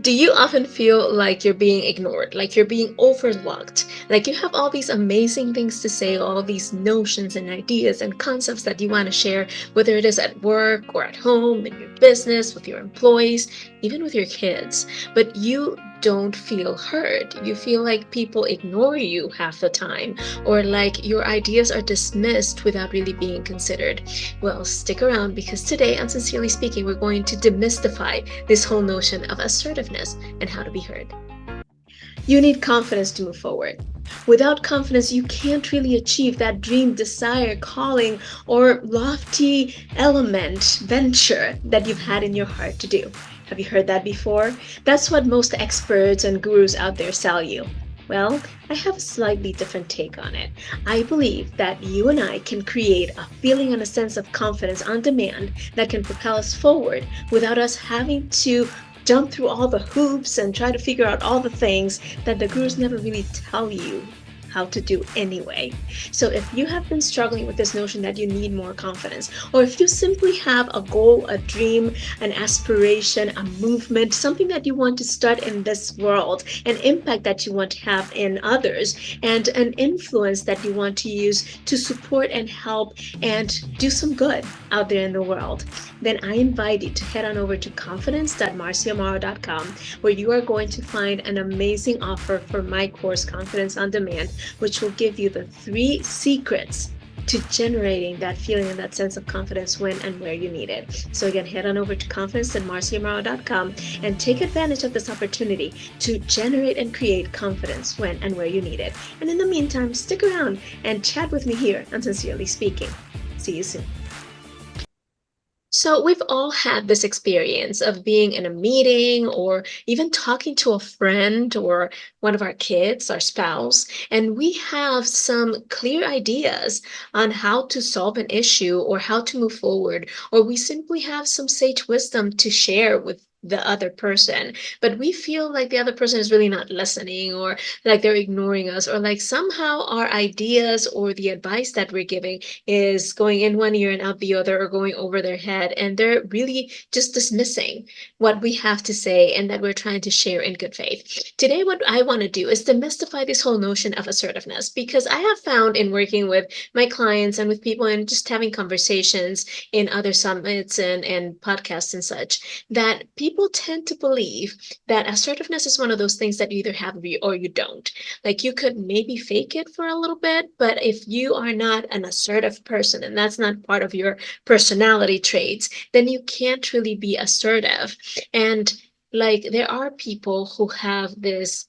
Do you often feel like you're being ignored, like you're being overlooked? Like you have all these amazing things to say, all these notions and ideas and concepts that you want to share, whether it is at work or at home, in your business, with your employees, even with your kids, but you don't feel heard. You feel like people ignore you half the time, or like your ideas are dismissed without really being considered. Well, stick around because today on Sincerely Speaking, we're going to demystify this whole notion of assertiveness and how to be heard. You need confidence to move forward. Without confidence, you can't really achieve that dream, desire, calling, or lofty element, venture that you've had in your heart to do. Have you heard that before? That's what most experts and gurus out there sell you. Well, I have a slightly different take on it. I believe that you and I can create a feeling and a sense of confidence on demand that can propel us forward without us having to jump through all the hoops and try to figure out all the things that the gurus never really tell you how to do anyway. So if you have been struggling with this notion that you need more confidence, or if you simply have a goal, a dream, an aspiration, a movement, something that you want to start in this world, an impact that you want to have in others, and an influence that you want to use to support and help and do some good out there in the world, then I invite you to head on over to confidence.marciamaro.com, where you are going to find an amazing offer for my course, Confidence on Demand, which will give you the 3 secrets to generating that feeling and that sense of confidence when and where you need it. So again, head on over to confidence.marciamaro.com and take advantage of this opportunity to generate and create confidence when and where you need it. And in the meantime, stick around and chat with me here on Sincerely Speaking. See you soon. So, we've all had this experience of being in a meeting or even talking to a friend or one of our kids, our spouse, and we have some clear ideas on how to solve an issue or how to move forward, or we simply have some sage wisdom to share with the other person, but we feel like the other person is really not listening, or like they're ignoring us, or like somehow our ideas or the advice that we're giving is going in one ear and out the other, or going over their head, and they're really just dismissing what we have to say and that we're trying to share in good faith. Today, what I want to do is demystify this whole notion of assertiveness, because I have found in working with my clients and with people and just having conversations in other summits and podcasts and such, that people tend to believe that assertiveness is one of those things that you either have or you don't. Like you could maybe fake it for a little bit, but if you are not an assertive person and that's not part of your personality traits, then you can't really be assertive. And like there are people who have this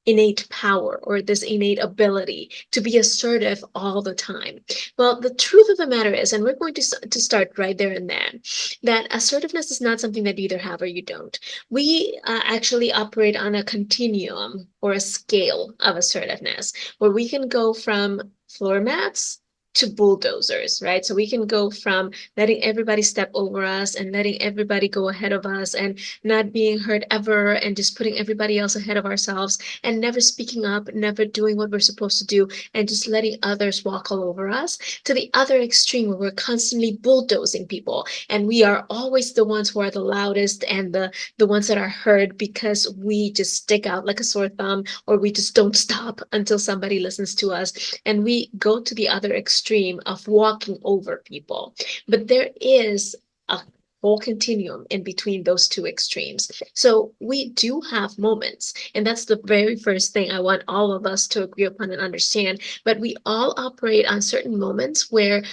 innate power or this innate ability to be assertive all the time. Well, the truth of the matter is, and we're going to start right there and then, that assertiveness is not something that you either have or you don't. We actually operate on a continuum or a scale of assertiveness where we can go from floor mats to bulldozers, right? So we can go from letting everybody step over us and letting everybody go ahead of us and not being heard ever and just putting everybody else ahead of ourselves and never speaking up, never doing what we're supposed to do, and just letting others walk all over us, to the other extreme where we're constantly bulldozing people and we are always the ones who are the loudest and the ones that are heard because we just stick out like a sore thumb, or we just don't stop until somebody listens to us, and we go to the other extreme of walking over people. But there is a whole continuum in between those two extremes. So we do have moments, and that's the very first thing I want all of us to agree upon and understand. But we all operate on certain moments where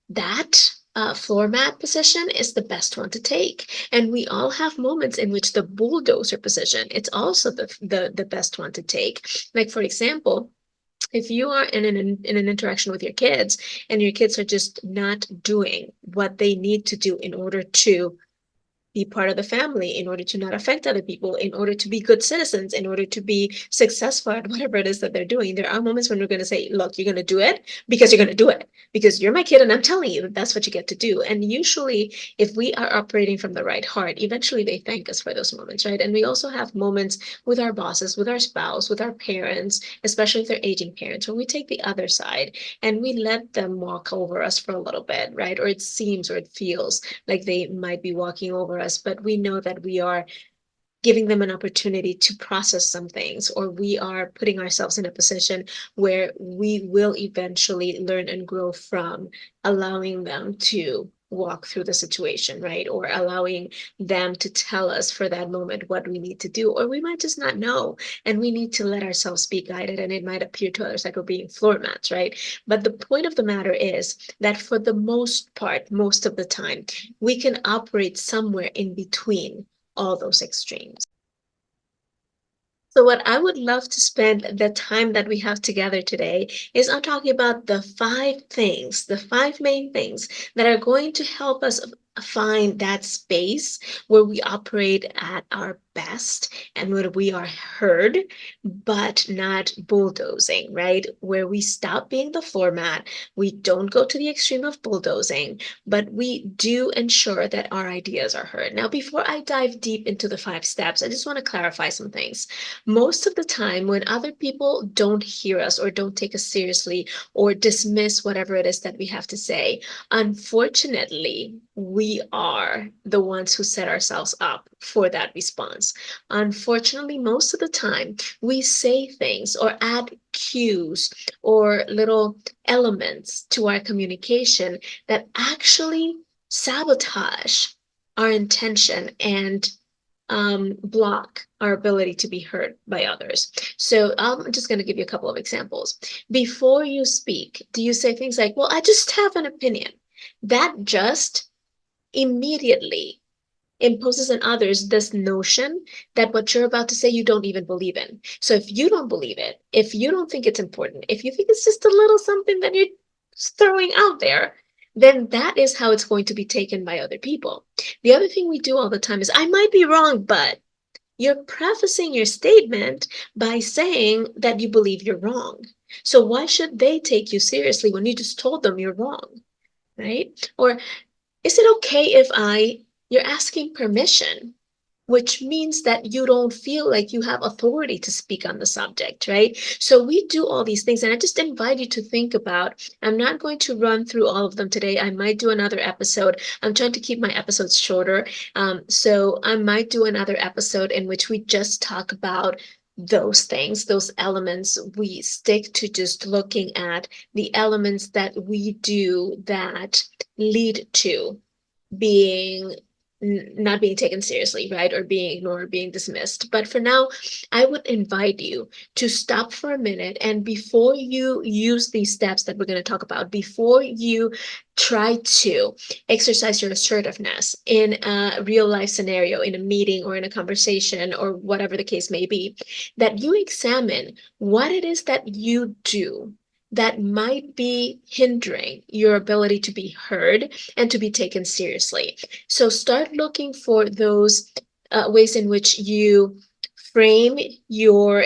that floor mat position is the best one to take. And we all have moments in which the bulldozer position, it's also the best one to take. Like, for example, if you are in an interaction with your kids and your kids are just not doing what they need to do in order to be part of the family, in order to not affect other people, in order to be good citizens, in order to be successful at whatever it is that they're doing. There are moments when we're going to say, look, you're going to do it because you're going to do it, because you're my kid and I'm telling you that that's what you get to do. And usually, if we are operating from the right heart, eventually they thank us for those moments, right? And we also have moments with our bosses, with our spouse, with our parents, especially if they're aging parents, when we take the other side and we let them walk over us for a little bit, right? Or it seems or it feels like they might be walking over us, but we know that we are giving them an opportunity to process some things, or we are putting ourselves in a position where we will eventually learn and grow from allowing them to walk through the situation, right? Or allowing them to tell us for that moment what we need to do, or we might just not know and we need to let ourselves be guided, and it might appear to others like we're being floor mats, right? But the point of the matter is that for the most part, most of the time, we can operate somewhere in between all those extremes. So what I would love to spend the time that we have together today is on talking about the 5 things, the 5 main things that are going to help us find that space where we operate at our best and where we are heard, but not bulldozing, right? Where we stop being the floor mat, we don't go to the extreme of bulldozing, but we do ensure that our ideas are heard. Now, before I dive deep into the 5 steps, I just want to clarify some things. Most of the time, when other people don't hear us or don't take us seriously or dismiss whatever it is that we have to say, unfortunately, we are the ones who set ourselves up for that response. Unfortunately, most of the time, we say things or add cues or little elements to our communication that actually sabotage our intention and block our ability to be heard by others. So I'm just going to give you a couple of examples. Before you speak, do you say things like, well, I just have an opinion? That just immediately imposes on others this notion that what you're about to say you don't even believe in. So if you don't believe it, if you don't think it's important, if you think it's just a little something that you're throwing out there, then that is how it's going to be taken by other people. The other thing we do all the time is, I might be wrong, but you're prefacing your statement by saying that you believe you're wrong. So why should they take you seriously when you just told them you're wrong, right? Or is it okay if you're asking permission, which means that you don't feel like you have authority to speak on the subject, right? So we do all these things, and I just invite you to think about. I'm not going to run through all of them today. I might do another episode. I'm trying to keep my episodes shorter. So I might do another episode in which we just talk about those things, those elements. We stick to just looking at the elements that we do that lead to being not being taken seriously, right? Or being ignored, being dismissed. But for now, I would invite you to stop for a minute, and before you use these steps that we're going to talk about, before you try to exercise your assertiveness in a real life scenario, in a meeting or in a conversation or whatever the case may be, that you examine what it is that you do that might be hindering your ability to be heard and to be taken seriously. So start looking for those ways in which you frame your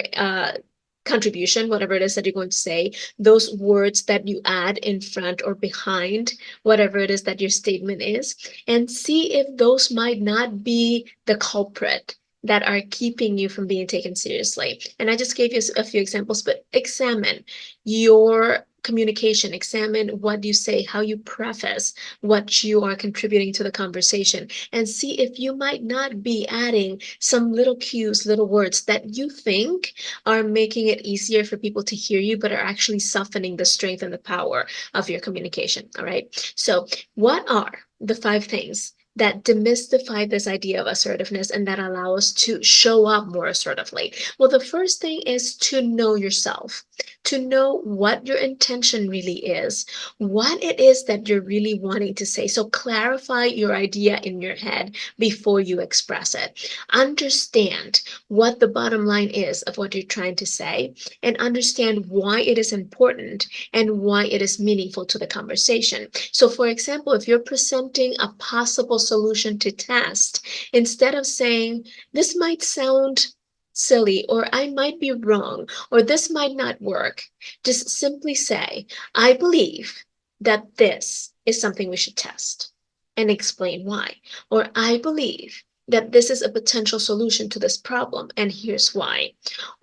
contribution, whatever it is that you're going to say, those words that you add in front or behind whatever it is that your statement is, and see if those might not be the culprit that are keeping you from being taken seriously. And I just gave you a few examples, but examine your communication, examine what you say, how you preface what you are contributing to the conversation, and see if you might not be adding some little cues, little words that you think are making it easier for people to hear you, but are actually softening the strength and the power of your communication. All right. So, what are the 5 things that demystify this idea of assertiveness and that allow us to show up more assertively? Well, the first thing is to know yourself, to know what your intention really is, what it is that you're really wanting to say. So clarify your idea in your head before you express it. Understand what the bottom line is of what you're trying to say, and understand why it is important and why it is meaningful to the conversation. So, for example, if you're presenting a possible solution to test, instead of saying, this might sound silly, or I might be wrong, or this might not work, just simply say, I believe that this is something we should test, and explain why. Or I believe that this is a potential solution to this problem, and here's why.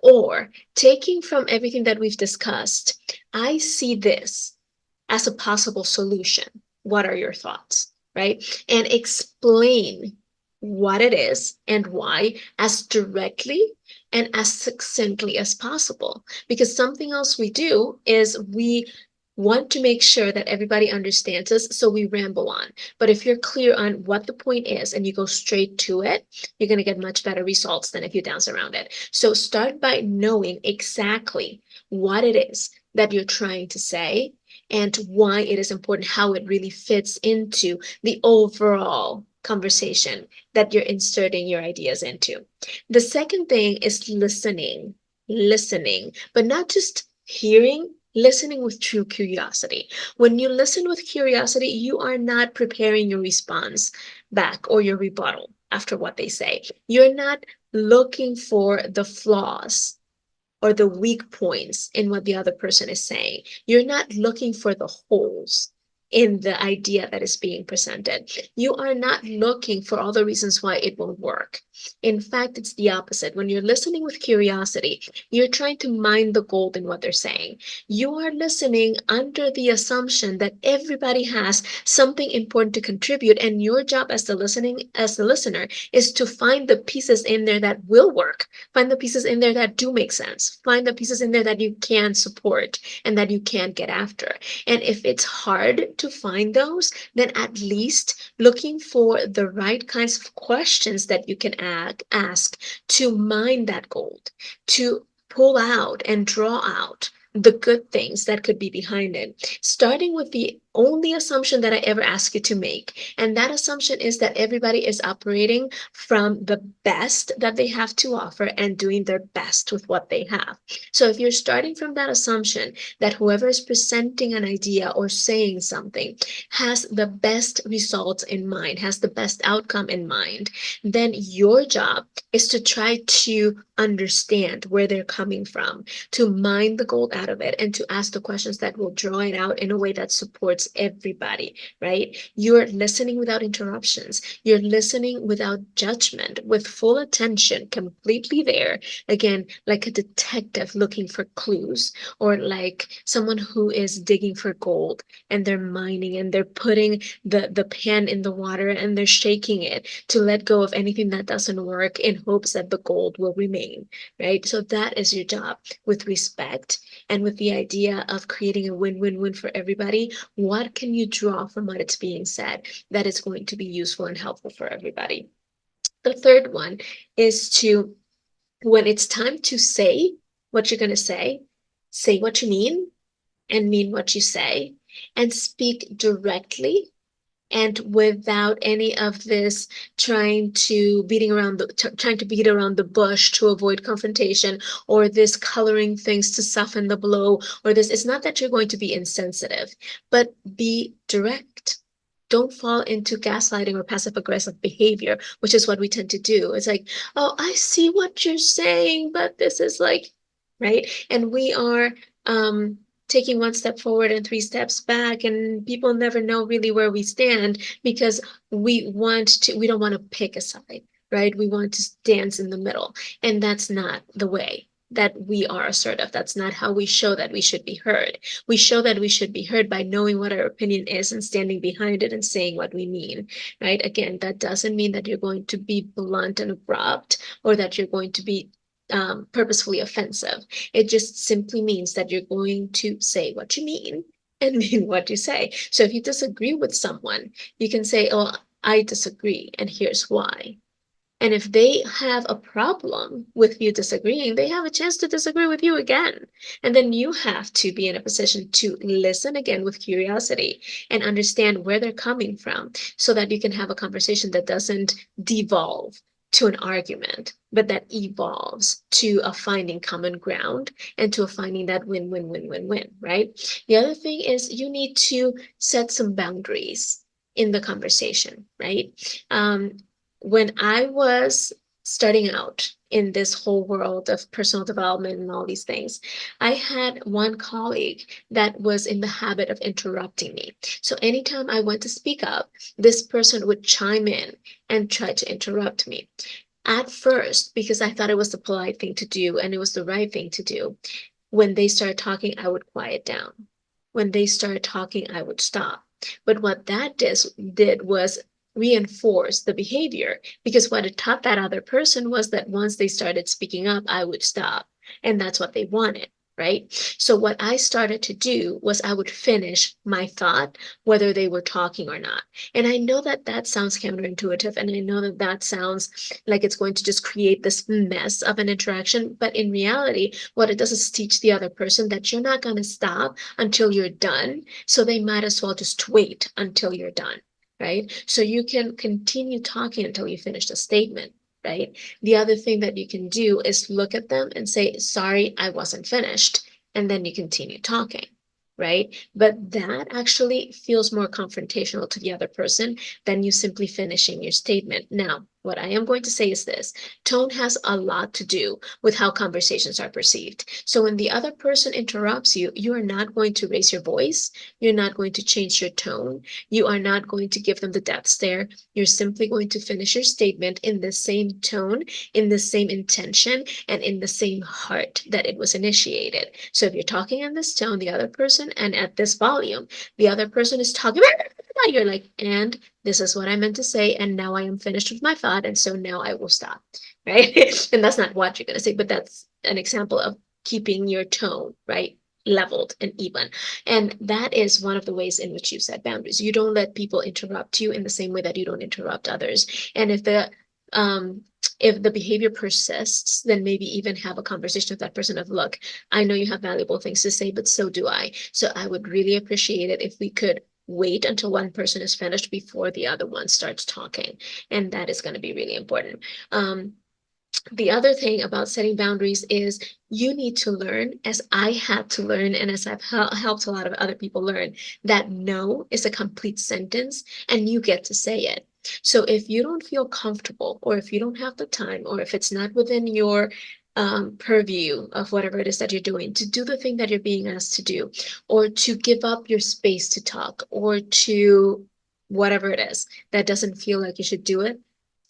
Or taking from everything that we've discussed, I see this as a possible solution. What are your thoughts? Right? And explain what it is and why as directly and as succinctly as possible. Because something else we do is we want to make sure that everybody understands us, so we ramble on. But if you're clear on what the point is and you go straight to it, you're going to get much better results than if you dance around it. So start by knowing exactly what it is that you're trying to say and why it is important, how it really fits into the overall conversation that you're inserting your ideas into. The second thing is listening, but not just hearing, listening with true curiosity. When you listen with curiosity, you are not preparing your response back or your rebuttal after what they say. You're not looking for the flaws or the weak points in what the other person is saying. You're not looking for the holes in the idea that is being presented. You are not looking for all the reasons why it won't work. In fact, it's the opposite. When you're listening with curiosity, you're trying to mine the gold in what they're saying. You are listening under the assumption that everybody has something important to contribute, and your job as the listener is to find the pieces in there that will work. Find the pieces in there that do make sense. Find the pieces in there that you can support and that you can get after. And if it's hard to find those, then at least looking for the right kinds of questions that you can ask to mine that gold, to pull out and draw out the good things that could be behind it, starting with the only assumption that I ever ask you to make. And that assumption is that everybody is operating from the best that they have to offer and doing their best with what they have. So if you're starting from that assumption that whoever is presenting an idea or saying something has the best results in mind, has the best outcome in mind, then your job is to try to understand where they're coming from, to mine the gold out of it, and to ask the questions that will draw it out in a way that supports everybody, right? You're listening without interruptions. You're listening without judgment, with full attention, completely there. Again, like a detective looking for clues, or like someone who is digging for gold and they're mining and they're putting the pen in the water and they're shaking it to let go of anything that doesn't work in hopes that the gold will remain, right? So that is your job, with respect and with the idea of creating a win-win-win for everybody. What can you draw from what it's being said that is going to be useful and helpful for everybody? The third one is to, when it's time to say what you're going to say what you mean and mean what you say, and speak directly and without any of this trying to beat around the bush to avoid confrontation, or this coloring things to soften the blow, or this. It's not that you're going to be insensitive, but be direct. Don't fall into gaslighting or passive aggressive behavior, which is what we tend to do. It's like, oh, I see what you're saying, but this is like, right? And we are taking one step forward and three steps back, and people never know really where we stand because we don't want to pick a side, right? We want to dance in the middle, and that's not the way that we are assertive. That's not how we show that we should be heard. We show that we should be heard by knowing what our opinion is and standing behind it and saying what we mean, right? Again, that doesn't mean that you're going to be blunt and abrupt, or that you're going to be purposefully offensive. It just simply means that you're going to say what you mean and mean what you say. So if you disagree with someone, you can say, oh, I disagree, and here's why. And if they have a problem with you disagreeing, they have a chance to disagree with you again. And then you have to be in a position to listen again with curiosity and understand where they're coming from, so that you can have a conversation that doesn't devolve to an argument, but that evolves to a finding common ground and to a finding that win, right? The other thing is you need to set some boundaries in the conversation, right? When I was starting out in this whole world of personal development and all these things, I had one colleague that was in the habit of interrupting me. So anytime I went to speak up, this person would chime in and try to interrupt me. At first, because I thought it was the polite thing to do and it was the right thing to do, when they started talking, I would quiet down. When they started talking, I would stop. But what that did was reinforce the behavior, because what it taught that other person was that once they started speaking up, I would stop. And that's what they wanted, right? So what I started to do was I would finish my thought, whether they were talking or not. And I know that that sounds counterintuitive, and I know that that sounds like it's going to just create this mess of an interaction. But in reality, what it does is teach the other person that you're not going to stop until you're done. So they might as well just wait until you're done, right? So you can continue talking until you finish the statement, right? The other thing that you can do is look at them and say, sorry, I wasn't finished. And then you continue talking, right? But that actually feels more confrontational to the other person than you simply finishing your statement. Now, what I am going to say is this: tone has a lot to do with how conversations are perceived. So when the other person interrupts you, you are not going to raise your voice. You're not going to change your tone. You are not going to give them the death stare. You're simply going to finish your statement in the same tone, in the same intention, and in the same heart that it was initiated. So if you're talking in this tone, the other person, and at this volume, the other person is talking, you're like, and this is what I meant to say, and now I am finished with my thought, and so now I will stop, right? And that's not what you're going to say, but that's an example of keeping your tone, right? Leveled and even. And that is one of the ways in which you set boundaries. You don't let people interrupt you in the same way that you don't interrupt others. And um if the behavior persists, then maybe even have a conversation with that person of, look, I know you have valuable things to say, but so do I. So I would really appreciate it if we could wait until one person is finished before the other one starts talking. And that is going to be really important. The other thing about setting boundaries is you need to learn, as I had to learn, and as I've helped a lot of other people learn, that no is a complete sentence and you get to say it. So if you don't feel comfortable, or if you don't have the time, or if it's not within your purview of whatever it is that you're doing, to do the thing that you're being asked to do, or to give up your space to talk, or to whatever it is that doesn't feel like you should do it,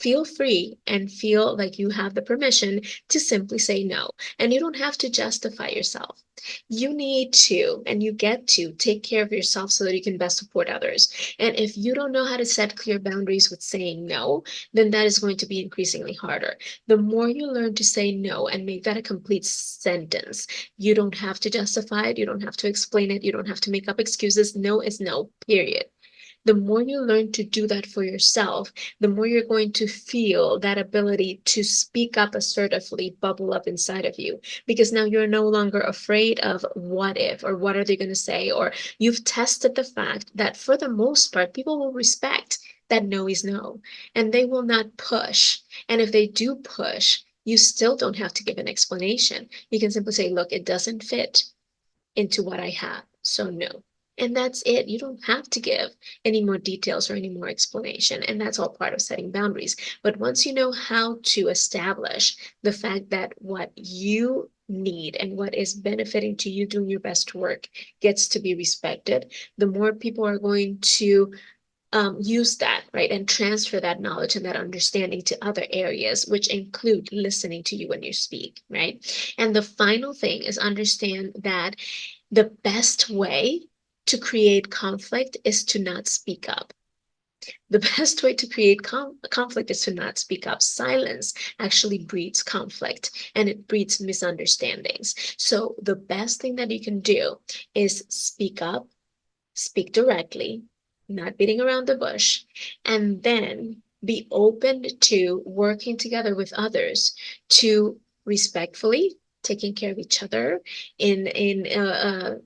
feel free and feel like you have the permission to simply say no. And you don't have to justify yourself. You need to, and you get to, take care of yourself so that you can best support others. And if you don't know how to set clear boundaries with saying no, then that is going to be increasingly harder. The more you learn to say no and make that a complete sentence, you don't have to justify it, you don't have to explain it, you don't have to make up excuses. No is no, period. The more you learn to do that for yourself, the more you're going to feel that ability to speak up assertively bubble up inside of you. Because now you're no longer afraid of what if, or what are they going to say, or you've tested the fact that for the most part, people will respect that no is no, and they will not push. And if they do push, you still don't have to give an explanation. You can simply say, look, it doesn't fit into what I have, so no. And that's it. You don't have to give any more details or any more explanation. And that's all part of setting boundaries. But once you know how to establish the fact that what you need and what is benefiting to you doing your best work gets to be respected, the more people are going to use that, right, and transfer that knowledge and that understanding to other areas, which include listening to you when you speak, right? And the final thing is understand that the best way to create conflict is to not speak up. The best way to create conflict is to not speak up. Silence actually breeds conflict and it breeds misunderstandings. So the best thing that you can do is speak up, speak directly, not beating around the bush, and then be open to working together with others to respectfully taking care of each other in a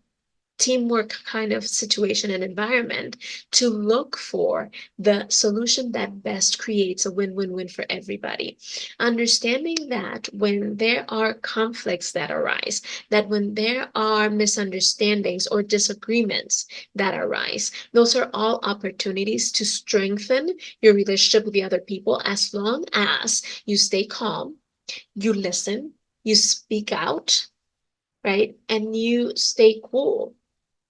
teamwork kind of situation and environment, to look for the solution that best creates a win-win-win for everybody. Understanding that when there are conflicts that arise, that when there are misunderstandings or disagreements that arise, those are all opportunities to strengthen your relationship with the other people, as long as you stay calm, you listen, you speak out, right? And you stay cool.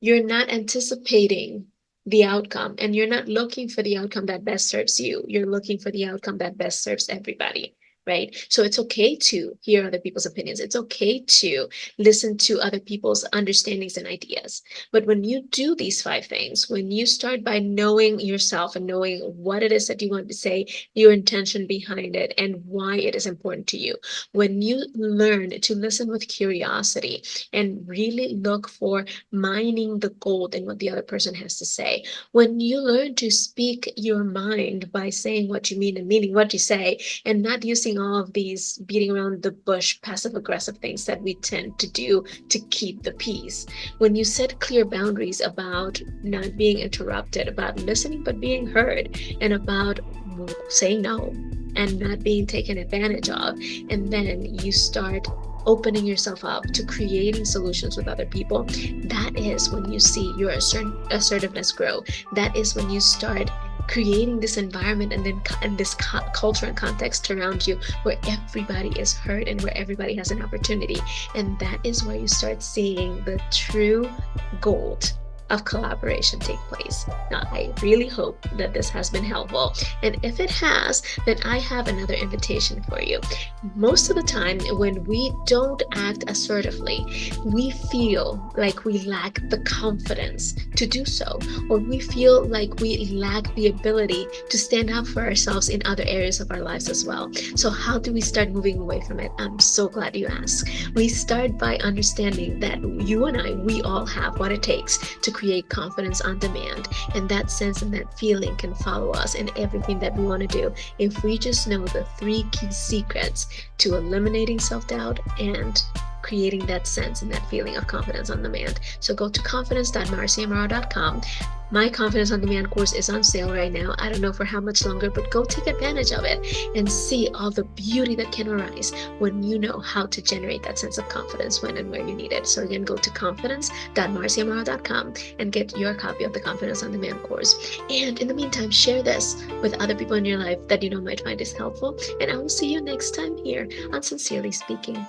You're not anticipating the outcome, and you're not looking for the outcome that best serves you. You're looking for the outcome that best serves everybody, right? So it's okay to hear other people's opinions. It's okay to listen to other people's understandings and ideas. But when you do these five things, when you start by knowing yourself and knowing what it is that you want to say, your intention behind it, and why it is important to you, when you learn to listen with curiosity and really look for mining the gold in what the other person has to say, when you learn to speak your mind by saying what you mean and meaning what you say, and not using all of these beating around the bush, passive aggressive things that we tend to do to keep the peace. When you set clear boundaries about not being interrupted, about listening but being heard, and about saying no and not being taken advantage of, and then you start opening yourself up to creating solutions with other people, that is when you see your assertiveness grow. That is when you start creating this environment and then this culture and context around you where everybody is heard and where everybody has an opportunity. And that is where you start seeing the true gold of collaboration take place. Now, I really hope that this has been helpful. And if it has, then I have another invitation for you. Most of the time, when we don't act assertively, we feel like we lack the confidence to do so, or we feel like we lack the ability to stand up for ourselves in other areas of our lives as well. So, how do we start moving away from it? I'm so glad you asked. We start by understanding that you and I, we all have what it takes to create confidence on demand. And that sense and that feeling can follow us in everything that we want to do if we just know the three key secrets to eliminating self-doubt and creating that sense and that feeling of confidence on demand. So go to confidence.marciamorrow.com. My Confidence on Demand course is on sale right now. I don't know for how much longer, but go take advantage of it and see all the beauty that can arise when you know how to generate that sense of confidence when and where you need it. So again, go to confidence.marciamorrow.com and get your copy of the Confidence on Demand course. And in the meantime, share this with other people in your life that you know might find this helpful. And I will see you next time here on Sincerely Speaking.